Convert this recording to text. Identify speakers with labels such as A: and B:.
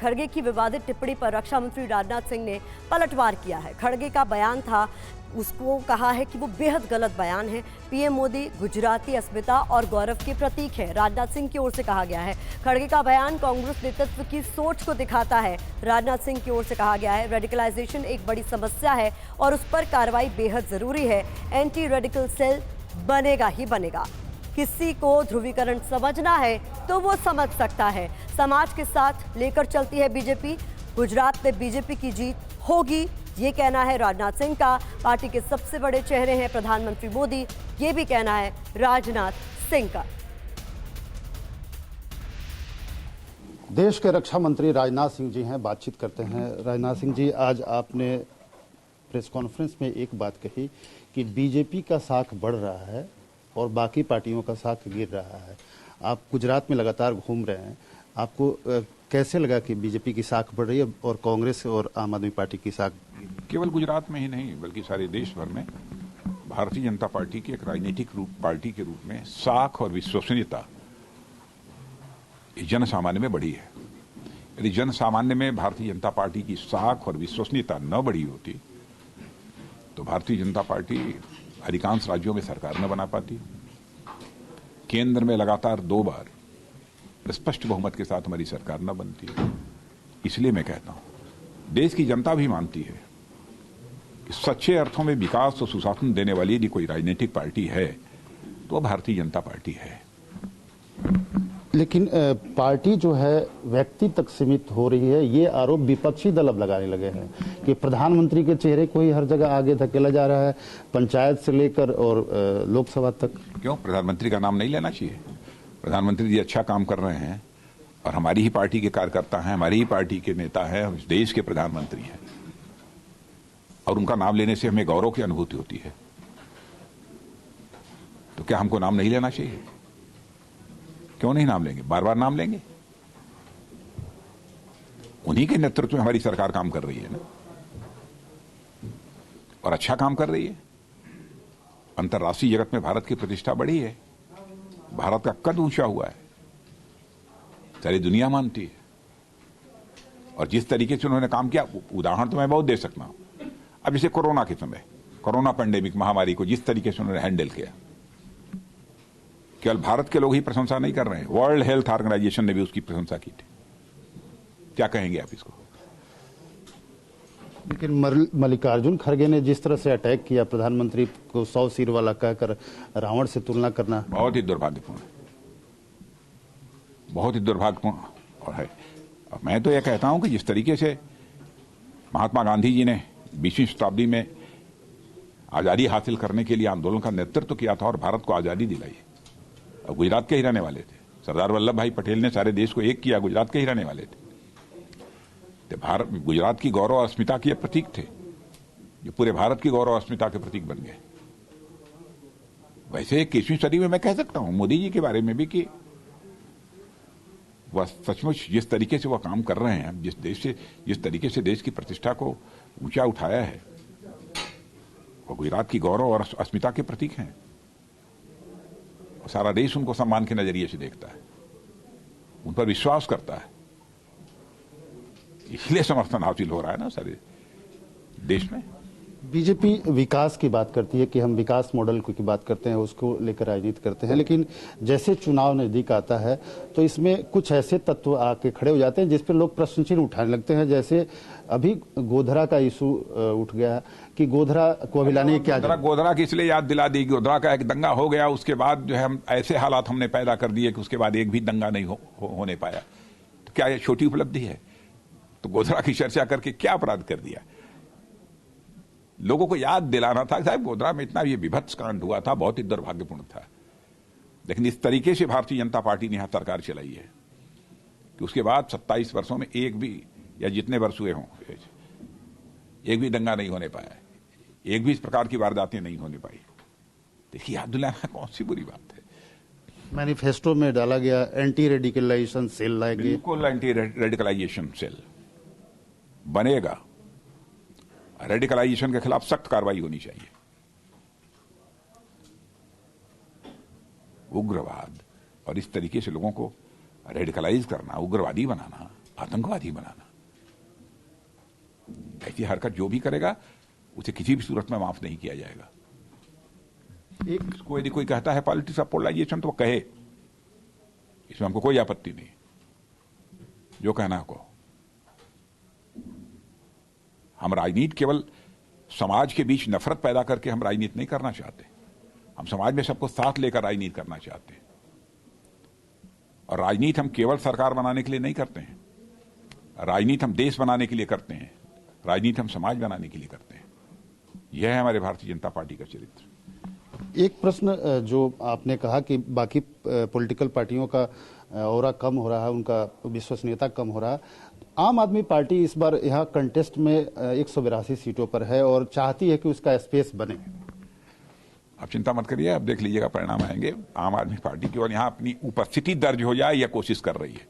A: खड़गे की विवादित टिप्पणी पर रक्षा मंत्री राजनाथ सिंह ने पलटवार किया है। खड़गे का बयान था, उसको कहा है कि वो बेहद गलत बयान है। पीएम मोदी गुजराती अस्मिता और गौरव के प्रतीक है, राजनाथ सिंह की ओर से कहा गया है। खड़गे का बयान कांग्रेस नेतृत्व की सोच को दिखाता है, राजनाथ सिंह की ओर से कहा गया है। रेडिकलाइजेशन एक बड़ी समस्या है और उस पर कार्रवाई बेहद जरूरी है। एंटी रेडिकल सेल बनेगा ही बनेगा। किसी को ध्रुवीकरण समझना है तो वो समझ सकता है। समाज के साथ लेकर चलती है बीजेपी। गुजरात में बीजेपी की जीत होगी, ये कहना है राजनाथ सिंह का। पार्टी के सबसे बड़े चेहरे हैं प्रधानमंत्री मोदी, ये भी कहना है राजनाथ सिंह का।
B: देश के रक्षा मंत्री राजनाथ सिंह जी हैं, बातचीत करते हैं। राजनाथ सिंह जी, आज आपने प्रेस कॉन्फ्रेंस में एक बात कही कि बीजेपी का साख बढ़ रहा है और बाकी पार्टियों का साख गिर रहा है। आप गुजरात में लगातार घूम रहे हैं, आपको कैसे लगा कि बीजेपी की साख बढ़ रही है और कांग्रेस और आम आदमी पार्टी की साख?
C: केवल गुजरात में ही नहीं बल्कि सारे देश भर में भारतीय जनता पार्टी की एक राजनीतिक पार्टी के रूप में साख और विश्वसनीयता जन सामान्य में बढ़ी है। यदि जन सामान्य में भारतीय जनता पार्टी की साख और विश्वसनीयता न बढ़ी होती तो भारतीय जनता पार्टी अधिकांश राज्यों में सरकार न बना पाती। केंद्र में लगातार 2 बार स्पष्ट बहुमत के साथ हमारी सरकार न बनती। इसलिए मैं कहता हूं, देश की जनता भी मानती है कि सच्चे अर्थों में विकास और सुशासन देने वाली यदि कोई राजनीतिक पार्टी है तो भारतीय जनता पार्टी है।
B: लेकिन पार्टी जो है व्यक्ति तक सीमित हो रही है, ये आरोप विपक्षी दल अब लगाने लगे हैं कि प्रधानमंत्री के चेहरे को ही हर जगह आगे धकेला जा रहा है, पंचायत से लेकर और लोकसभा तक। क्यों
C: प्रधानमंत्री का नाम नहीं लेना चाहिए? प्रधानमंत्री जी अच्छा काम कर रहे हैं और हमारी ही पार्टी के कार्यकर्ता हैं, हमारी ही पार्टी के नेता हैं, इस देश के प्रधानमंत्री हैं और उनका नाम लेने से हमें गौरव की अनुभूति होती है। तो क्या हमको नाम नहीं लेना चाहिए? क्यों नहीं नाम लेंगे? बार बार नाम लेंगे। उन्हीं के नेतृत्व में हमारी सरकार काम कर रही है ना, और अच्छा काम कर रही है। अंतर्राष्ट्रीय जगत में भारत की प्रतिष्ठा बढ़ी है, भारत का कद ऊंचा हुआ है, सारी दुनिया मानती है। और जिस तरीके से उन्होंने काम किया, उदाहरण तो मैं बहुत दे सकता हूं। अब जैसे कोरोना के समय, कोरोना पेंडेमिक महामारी को जिस तरीके से उन्होंने हैंडल किया, केवल भारत के लोग ही प्रशंसा नहीं कर रहे हैं, वर्ल्ड हेल्थ ऑर्गेनाइजेशन ने भी उसकी प्रशंसा की थी। क्या कहेंगे आप इसको?
B: लेकिन मल्लिकार्जुन खड़गे ने जिस तरह से अटैक किया प्रधानमंत्री को 100 सिर वाला कहकर रावण से तुलना करना
C: बहुत ही दुर्भाग्यपूर्ण है, बहुत ही दुर्भाग्यपूर्ण और है। और मैं तो यह कहता हूं कि जिस तरीके से महात्मा गांधी जी ने 20वीं शताब्दी में आजादी हासिल करने के लिए आंदोलन का नेतृत्व किया था और भारत को आजादी दिलाई, और गुजरात के ही रहने वाले थे। सरदार वल्लभ भाई पटेल ने सारे देश को एक किया, गुजरात के ही रहने वाले थे। तो भारत, गुजरात की गौरव अस्मिता के प्रतीक थे, जो पूरे भारत की गौरव अस्मिता के प्रतीक बन गए। वैसे 21वीं सदी में मैं कह सकता हूं मोदी जी के बारे में भी कि वह सचमुच जिस तरीके से वह काम कर रहे हैं, जिस तरीके से देश की प्रतिष्ठा को ऊंचा उठाया है, वह गुजरात की गौरव और अस्मिता के प्रतीक हैं। सारा देश उनको सम्मान के नजरिए से देखता है, उन पर विश्वास करता है, इसलिए समर्थन हासिल हो रहा है ना सारे देश में।
B: बीजेपी विकास की बात करती है कि हम विकास मॉडल की बात करते हैं, उसको लेकर राजनीति करते हैं, लेकिन जैसे चुनाव नजदीक आता है तो इसमें कुछ ऐसे तत्व आके खड़े हो जाते हैं जिस पर लोग प्रश्न चिन्ह उठाने लगते हैं। जैसे अभी गोधरा का इशू उठ गया कि गोधरा को अभी लाने क्या,
C: गोधरा की इसलिए याद दिला दी, गोधरा का एक दंगा हो गया, उसके बाद जो है हम ऐसे हालात हमने पैदा कर दिए कि उसके बाद एक भी दंगा नहीं होने पाया। तो क्या यह छोटी उपलब्धि है? तो गोधरा की चर्चा करके क्या अपराध कर दिया? लोगों को याद दिलाना था साहब, गोधरा में इतना ये विभत्स कांड हुआ था, बहुत ही दुर्भाग्यपूर्ण था। लेकिन इस तरीके से भारतीय जनता पार्टी ने यहां सरकार चलाई है कि उसके बाद 27 वर्षों में एक भी, या जितने वर्ष हुए हों, एक भी दंगा नहीं होने पाया, एक भी इस प्रकार की वारदातें नहीं होने पाई। देखिए, याद दिलाना कौन सी बुरी बात है।
B: मैनिफेस्टो में डाला गया एंटी रेडिकलाइजेशन सेल लाएंगे।
C: बिल्कुल एंटी रेडिकलाइजेशन सेल बनेगा। रेडिकलाइजेशन के खिलाफ सख्त कार्रवाई होनी चाहिए। उग्रवाद और इस तरीके से लोगों को रेडिकलाइज करना, उग्रवादी बनाना, आतंकवादी बनाना। ऐसी हरकत जो भी करेगा उसे किसी भी सूरत में माफ नहीं किया जाएगा। यदि कोई कहता है पॉलिटिक्स ऑफ पोलराइजेशन तो वो कहे, इसमें हमको कोई आपत्ति नहीं, जो कहना को। हम राजनीति केवल समाज के बीच नफरत पैदा करके हम राजनीति नहीं करना चाहते। हम समाज में सबको साथ लेकर राजनीति करना चाहते हैं। और राजनीति हम केवल सरकार बनाने के लिए नहीं करते हैं, राजनीति हम देश बनाने के लिए करते हैं, राजनीति हम समाज बनाने के लिए करते हैं। यह है हमारे भारतीय जनता पार्टी का चरित्र।
B: एक प्रश्न जो आपने कहा कि बाकी पॉलिटिकल पार्टियों का ऑरा कम हो रहा है, उनका विश्वसनीयता कम हो रहा है। आम आदमी पार्टी इस बार यहाँ कंटेस्ट में 182 सीटों पर है और चाहती है कि उसका स्पेस बने।
C: आप चिंता मत करिए, आप देख लीजिएगा परिणाम आएंगे। आम आदमी पार्टी केवल यहाँ अपनी उपस्थिति दर्ज हो जाए यह कोशिश कर रही है।